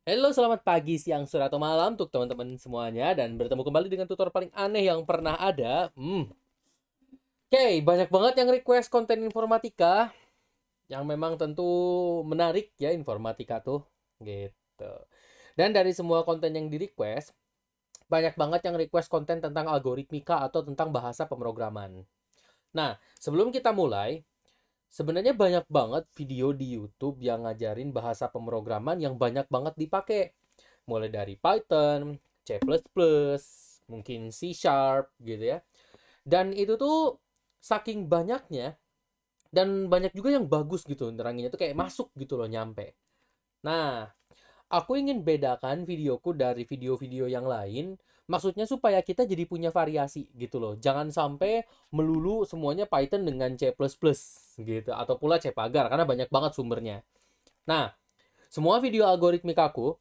Halo, selamat pagi, siang, sore, atau malam untuk teman-teman semuanya dan bertemu kembali dengan tutor paling aneh yang pernah ada. Oke, banyak banget yang request konten informatika yang memang tentu menarik ya informatika tuh gitu. Dan dari semua konten yang di request, banyak banget yang request konten tentang algoritmika atau tentang bahasa pemrograman. Nah, sebelum kita mulai, sebenarnya banyak banget video di YouTube yang ngajarin bahasa pemrograman yang banyak banget dipakai. Mulai dari Python, C++, mungkin C Sharp gitu ya. Dan itu tuh saking banyaknya dan banyak juga yang bagus gitu neranginnya tuh kayak masuk gitu loh nyampe. Nah, aku ingin bedakan videoku dari video-video yang lain. Maksudnya supaya kita jadi punya variasi gitu loh. Jangan sampai melulu semuanya Python dengan C++ gitu. Atau pula C pagar karena banyak banget sumbernya. Nah, semua video algoritmikaku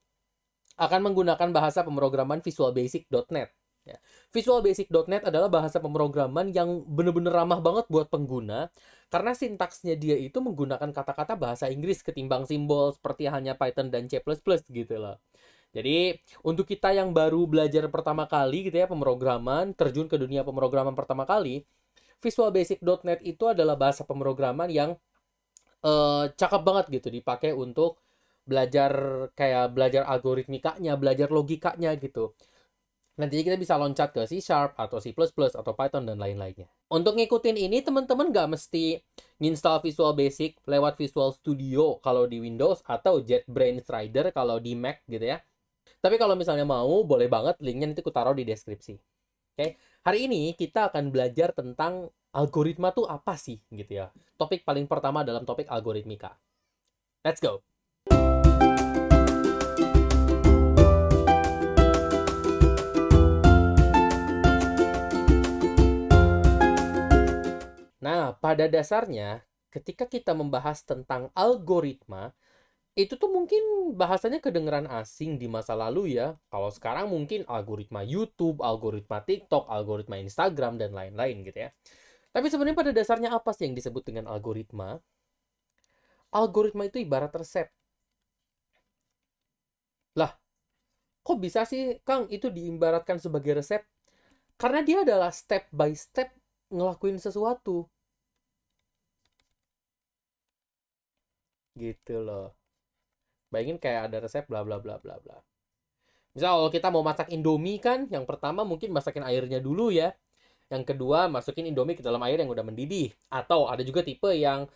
akan menggunakan bahasa pemrograman visualbasic.net. Ya. Visualbasic.net adalah bahasa pemrograman yang benar-benar ramah banget buat pengguna karena sintaksnya dia itu menggunakan kata-kata bahasa Inggris ketimbang simbol seperti hanya Python dan C++ gitu loh. Jadi untuk kita yang baru belajar pertama kali gitu ya pemrograman, terjun ke dunia pemrograman pertama kali, visualbasic.net itu adalah bahasa pemrograman yang cakep banget gitu dipakai untuk belajar kayak belajar algoritmikanya, belajar logikanya gitu. Nantinya kita bisa loncat ke C Sharp atau C++ atau Python dan lain-lainnya. Untuk ngikutin ini teman-teman nggak mesti nginstal Visual Basic lewat Visual Studio kalau di Windows atau JetBrains Rider kalau di Mac gitu ya. Tapi kalau misalnya mau, boleh banget linknya nanti aku taruh di deskripsi. Oke, hari ini kita akan belajar tentang algoritma tuh apa sih gitu ya. Topik paling pertama dalam topik algoritmika. Let's go. Nah, pada dasarnya, ketika kita membahas tentang algoritma, itu tuh mungkin bahasanya kedengeran asing di masa lalu ya. Kalau sekarang mungkin algoritma YouTube, algoritma TikTok, algoritma Instagram, dan lain-lain gitu ya. Tapi sebenarnya pada dasarnya apa sih yang disebut dengan algoritma? Algoritma itu ibarat resep. Lah, kok bisa sih, Kang, itu diibaratkan sebagai resep? Karena dia adalah step by step ngelakuin sesuatu. Gitu loh. Bayangin kayak ada resep bla bla bla bla bla. Misal kalau kita mau masak Indomie kan, yang pertama mungkin masakin airnya dulu ya. Yang kedua masukin Indomie ke dalam air yang udah mendidih. Atau ada juga tipe yang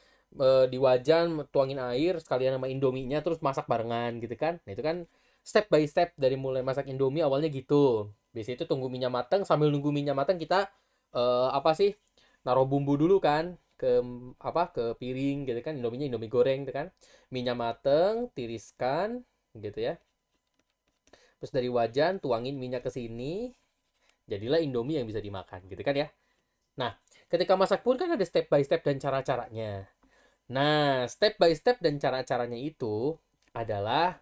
di wajan tuangin air sekalian sama Indominya terus masak barengan gitu kan. Nah itu kan step by step dari mulai masak Indomie awalnya gitu. Biasanya itu tunggu minyak matang, sambil nunggu minyak matang kita apa sih? Naruh bumbu dulu kan ke ke piring gitu kan, Indominya Indomie goreng gitu kan. Minyak mateng, tiriskan gitu ya. Terus dari wajan tuangin minyak ke sini, jadilah Indomie yang bisa dimakan gitu kan ya. Nah, ketika masak pun kan ada step by step dan cara-caranya. Nah, step by step dan cara-caranya itu adalah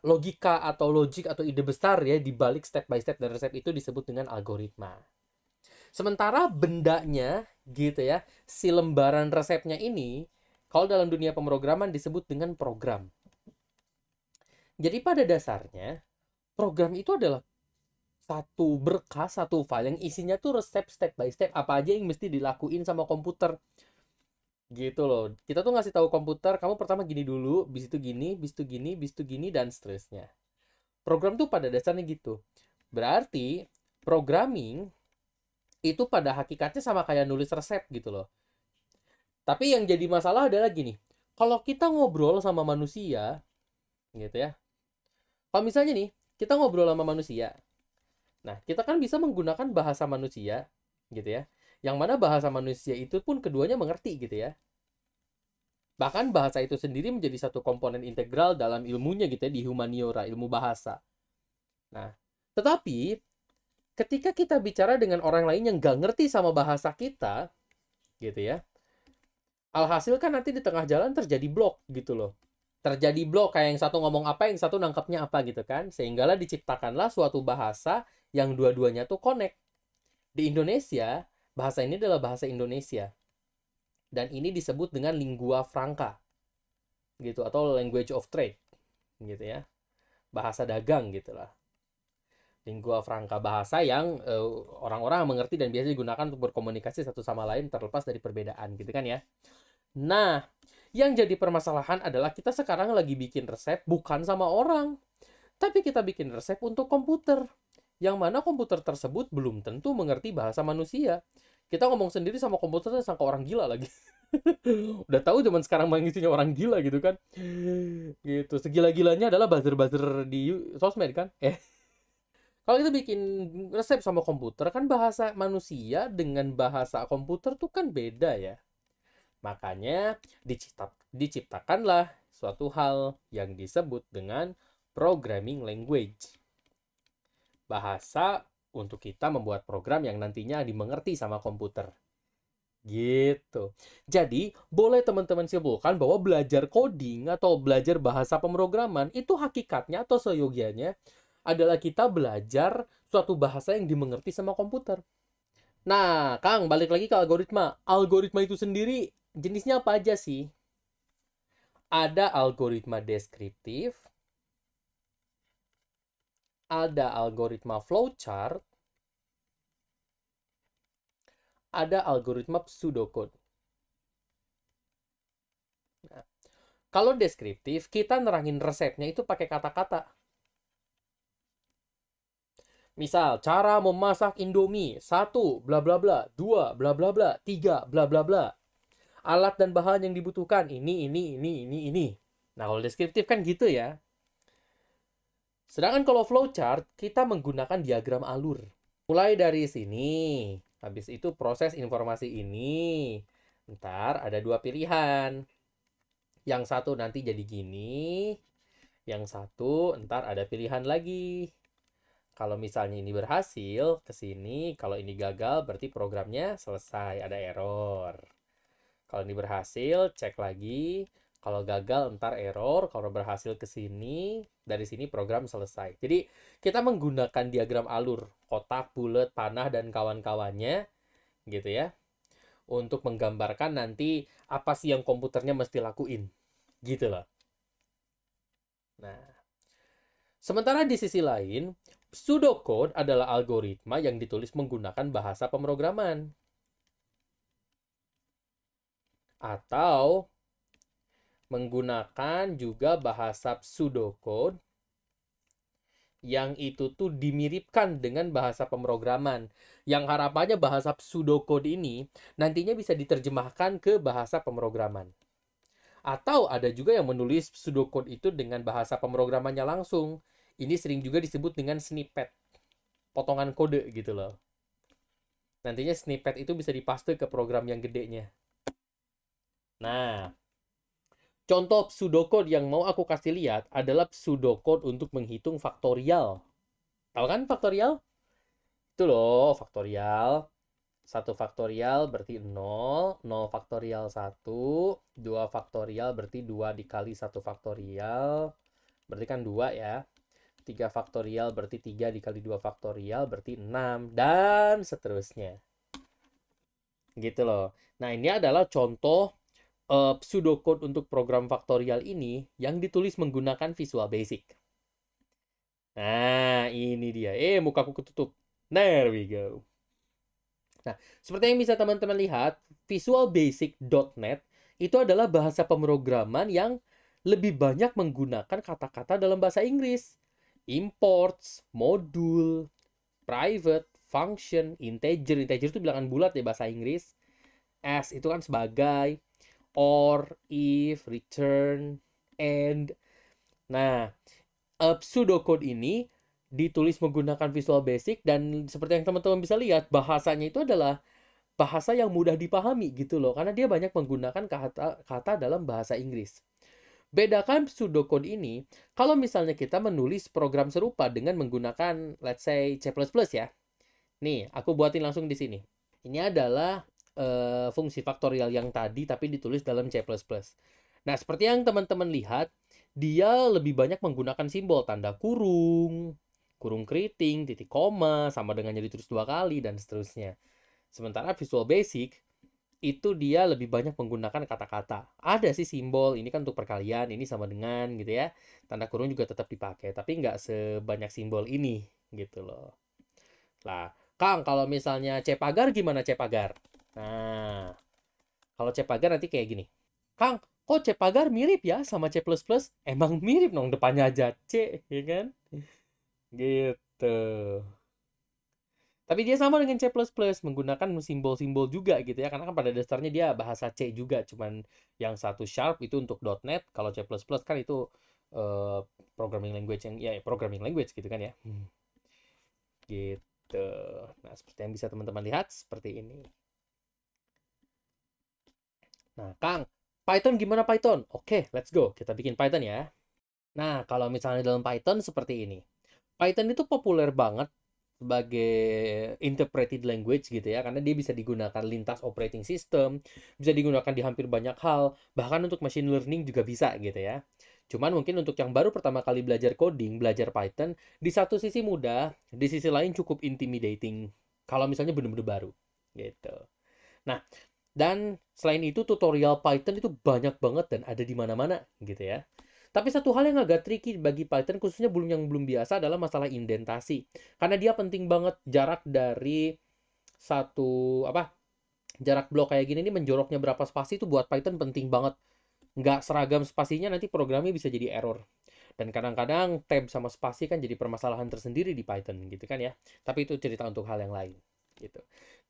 logika atau logik atau ide besar ya di balik step by step dan resep itu disebut dengan algoritma. Sementara bendanya gitu ya, si lembaran resepnya ini kalau dalam dunia pemrograman disebut dengan program. Jadi pada dasarnya program itu adalah satu berkas, satu file yang isinya tuh resep step by step apa aja yang mesti dilakuin sama komputer. Gitu loh. Kita tuh ngasih tahu komputer, kamu pertama gini dulu, bis itu gini, bis itu gini, bis itu gini dan seterusnya. Program tuh pada dasarnya gitu. Berarti programming itu pada hakikatnya sama kayak nulis resep gitu loh. Tapi yang jadi masalah adalah gini. Kalau kita ngobrol sama manusia, gitu ya. Kalau misalnya nih, kita ngobrol sama manusia. Nah, kita kan bisa menggunakan bahasa manusia, gitu ya. Yang mana bahasa manusia itu pun keduanya mengerti gitu ya. Bahkan bahasa itu sendiri menjadi satu komponen integral dalam ilmunya gitu ya, di humaniora, ilmu bahasa. Nah, tetapi ketika kita bicara dengan orang lain yang gak ngerti sama bahasa kita, gitu ya, alhasil kan nanti di tengah jalan terjadi blok gitu loh. Terjadi blok kayak yang satu ngomong apa, yang satu nangkepnya apa gitu kan. Sehinggalah diciptakanlah suatu bahasa yang dua-duanya tuh connect. Di Indonesia, bahasa ini adalah bahasa Indonesia. Dan ini disebut dengan lingua franca gitu atau language of trade. gitu ya. Bahasa dagang gitulah. Lingua franca, bahasa yang orang-orang mengerti dan biasa digunakan untuk berkomunikasi satu sama lain terlepas dari perbedaan gitu kan ya. Nah, yang jadi permasalahan adalah kita sekarang lagi bikin resep bukan sama orang, tapi kita bikin resep untuk komputer. Yang mana komputer tersebut belum tentu mengerti bahasa manusia. Kita ngomong sendiri sama komputer sangka orang gila lagi. Udah tahu zaman sekarang mengisinya orang gila gitu kan. Gitu. Segila-gilanya adalah buzzer-buzzer di sosmed kan. Kalau kita bikin resep sama komputer kan bahasa manusia dengan bahasa komputer tuh kan beda ya. Makanya diciptakanlah suatu hal yang disebut dengan programming language. Bahasa untuk kita membuat program yang nantinya dimengerti sama komputer. Gitu. Jadi, boleh teman-teman simpulkan bahwa belajar coding atau belajar bahasa pemrograman itu hakikatnya atau seyogianya adalah kita belajar suatu bahasa yang dimengerti sama komputer. Nah, Kang, balik lagi ke algoritma. Algoritma itu sendiri jenisnya apa aja sih? Ada algoritma deskriptif, ada algoritma flowchart, ada algoritma pseudocode. Nah, kalau deskriptif, kita nerangin resepnya itu pakai kata-kata. Misal, cara memasak Indomie. 1, bla bla bla. 2, bla bla bla. 3, bla bla bla. Alat dan bahan yang dibutuhkan. Ini. Nah, kalau deskriptif kan gitu ya. Sedangkan kalau flowchart, kita menggunakan diagram alur. Mulai dari sini. Habis itu proses informasi ini. Ntar ada dua pilihan. Yang satu nanti jadi gini. Yang satu ntar ada pilihan lagi. Kalau misalnya ini berhasil, ke sini. Kalau ini gagal, berarti programnya selesai, ada error. Kalau ini berhasil, cek lagi. Kalau gagal, ntar error. Kalau berhasil ke sini, dari sini program selesai. Jadi, kita menggunakan diagram alur, kotak, bulat, panah, dan kawan-kawannya, gitu ya, untuk menggambarkan nanti apa sih yang komputernya mesti lakuin. Gitu loh. Nah, sementara di sisi lain, pseudocode adalah algoritma yang ditulis menggunakan bahasa pemrograman. Atau menggunakan juga bahasa pseudocode yang itu tuh dimiripkan dengan bahasa pemrograman. Yang harapannya bahasa pseudocode ini nantinya bisa diterjemahkan ke bahasa pemrograman. Atau ada juga yang menulis pseudocode itu dengan bahasa pemrogramannya langsung. Ini sering juga disebut dengan snippet. Potongan kode gitu loh. Nantinya snippet itu bisa dipaste ke program yang gedenya. Nah, contoh pseudocode yang mau aku kasih lihat adalah pseudocode untuk menghitung faktorial. Tahu kan faktorial? Itu loh, faktorial. 1 faktorial berarti 0, 0 faktorial 1, 2 faktorial berarti 2 dikali 1 faktorial, berarti kan 2 ya. 3 faktorial berarti 3 dikali 2 faktorial berarti 6, dan seterusnya. Gitu loh. Nah, ini adalah contoh pseudocode untuk program faktorial ini yang ditulis menggunakan Visual Basic. Nah, ini dia. Mukaku ketutup. There we go. Nah, seperti yang bisa teman-teman lihat, visualbasic.net itu adalah bahasa pemrograman yang lebih banyak menggunakan kata-kata dalam bahasa Inggris. Imports, modul, private, function, integer. Integer itu bilangan bulat ya bahasa Inggris. As itu kan sebagai, or, if, return, and. Nah, pseudocode ini ditulis menggunakan Visual Basic dan seperti yang teman-teman bisa lihat, bahasanya itu adalah bahasa yang mudah dipahami gitu loh, karena dia banyak menggunakan kata-kata dalam bahasa Inggris. Bedakan pseudocode ini kalau misalnya kita menulis program serupa dengan menggunakan let's say C++ ya. Nih, aku buatin langsung di sini. Ini adalah fungsi faktorial yang tadi tapi ditulis dalam C++. Nah, seperti yang teman-teman lihat, dia lebih banyak menggunakan simbol tanda kurung, kurung keriting, titik koma, sama dengannya ditulis 2 kali, dan seterusnya. Sementara Visual Basic itu dia lebih banyak menggunakan kata-kata. Ada sih simbol, ini kan untuk perkalian, ini sama dengan gitu ya. Tanda kurung juga tetap dipakai, tapi nggak sebanyak simbol ini gitu loh. Lah, Kang, kalau misalnya C pagar gimana C pagar? Nah, kalau C pagar nanti kayak gini. Kang, kok C pagar mirip ya sama C++? Emang mirip dong, depannya aja C, ya kan? Gitu. Tapi dia sama dengan C++, menggunakan simbol-simbol juga gitu ya. Karena kan pada dasarnya dia bahasa C juga, cuman yang satu Sharp itu untuk .NET, kalau C++ kan itu eh, programming language yang ya programming language gitu kan ya. Gitu. Nah, seperti yang bisa teman-teman lihat seperti ini. Nah, Kang, Python gimana Python? Oke, let's go. Kita bikin Python ya. Nah, kalau misalnya dalam Python seperti ini. Python itu populer banget sebagai interpreted language gitu ya, karena dia bisa digunakan lintas operating system, bisa digunakan di hampir banyak hal, bahkan untuk machine learning juga bisa gitu ya. Cuman mungkin untuk yang baru pertama kali belajar coding, belajar Python, di satu sisi mudah, di sisi lain cukup intimidating kalau misalnya benar-benar baru gitu. Nah, dan selain itu tutorial Python itu banyak banget dan ada di mana-mana gitu ya. Tapi satu hal yang agak tricky bagi Python khususnya yang belum biasa adalah masalah indentasi. Karena dia penting banget jarak dari satu apa? Jarak blok kayak gini nih menjoroknya berapa spasi itu buat Python penting banget. Nggak seragam spasinya nanti programnya bisa jadi error. Dan kadang-kadang tab sama spasi kan jadi permasalahan tersendiri di Python gitu kan ya. Tapi itu cerita untuk hal yang lain gitu.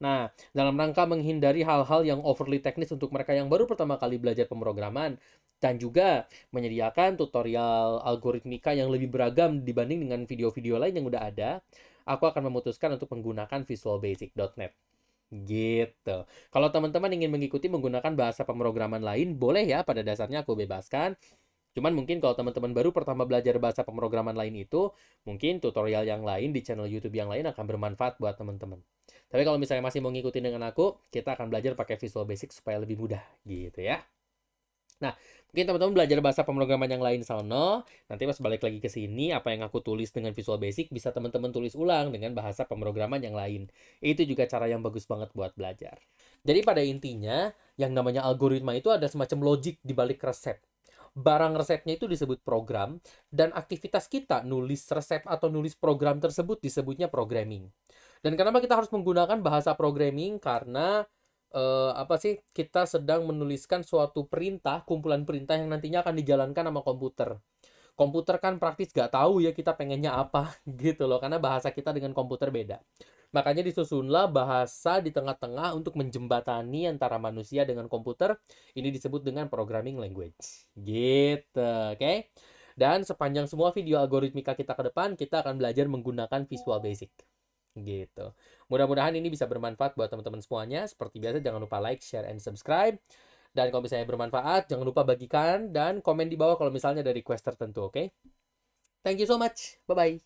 Nah, dalam rangka menghindari hal-hal yang overly teknis untuk mereka yang baru pertama kali belajar pemrograman dan juga menyediakan tutorial algoritmika yang lebih beragam dibanding dengan video-video lain yang udah ada, aku akan memutuskan untuk menggunakan visualbasic.net. Gitu. Kalau teman-teman ingin mengikuti menggunakan bahasa pemrograman lain, boleh ya, pada dasarnya aku bebaskan. Cuman mungkin kalau teman-teman baru pertama belajar bahasa pemrograman lain itu, mungkin tutorial yang lain di channel YouTube yang lain akan bermanfaat buat teman-teman. Tapi kalau misalnya masih mau ngikutin dengan aku, kita akan belajar pakai Visual Basic supaya lebih mudah gitu ya. Nah, mungkin teman-teman belajar bahasa pemrograman yang lain sono, nanti pas balik lagi ke sini, apa yang aku tulis dengan Visual Basic bisa teman-teman tulis ulang dengan bahasa pemrograman yang lain. Itu juga cara yang bagus banget buat belajar. Jadi pada intinya, yang namanya algoritma itu ada semacam logik di balik resep. Barang resepnya itu disebut program, dan aktivitas kita nulis resep atau nulis program tersebut disebutnya programming. Dan kenapa kita harus menggunakan bahasa programming? Karena apa sih, kita sedang menuliskan suatu perintah, kumpulan perintah yang nantinya akan dijalankan sama komputer. Komputer kan praktis gak tahu ya kita pengennya apa gitu loh, karena bahasa kita dengan komputer beda. Makanya disusunlah bahasa di tengah-tengah untuk menjembatani antara manusia dengan komputer. Ini disebut dengan programming language. Gitu, oke? Dan sepanjang semua video algoritmika kita ke depan, kita akan belajar menggunakan Visual Basic. Gitu. Mudah-mudahan ini bisa bermanfaat buat teman-teman semuanya. Seperti biasa, jangan lupa like, share, and subscribe. Dan kalau misalnya bermanfaat, jangan lupa bagikan dan komen di bawah kalau misalnya ada request tertentu, oke? Thank you so much. Bye-bye.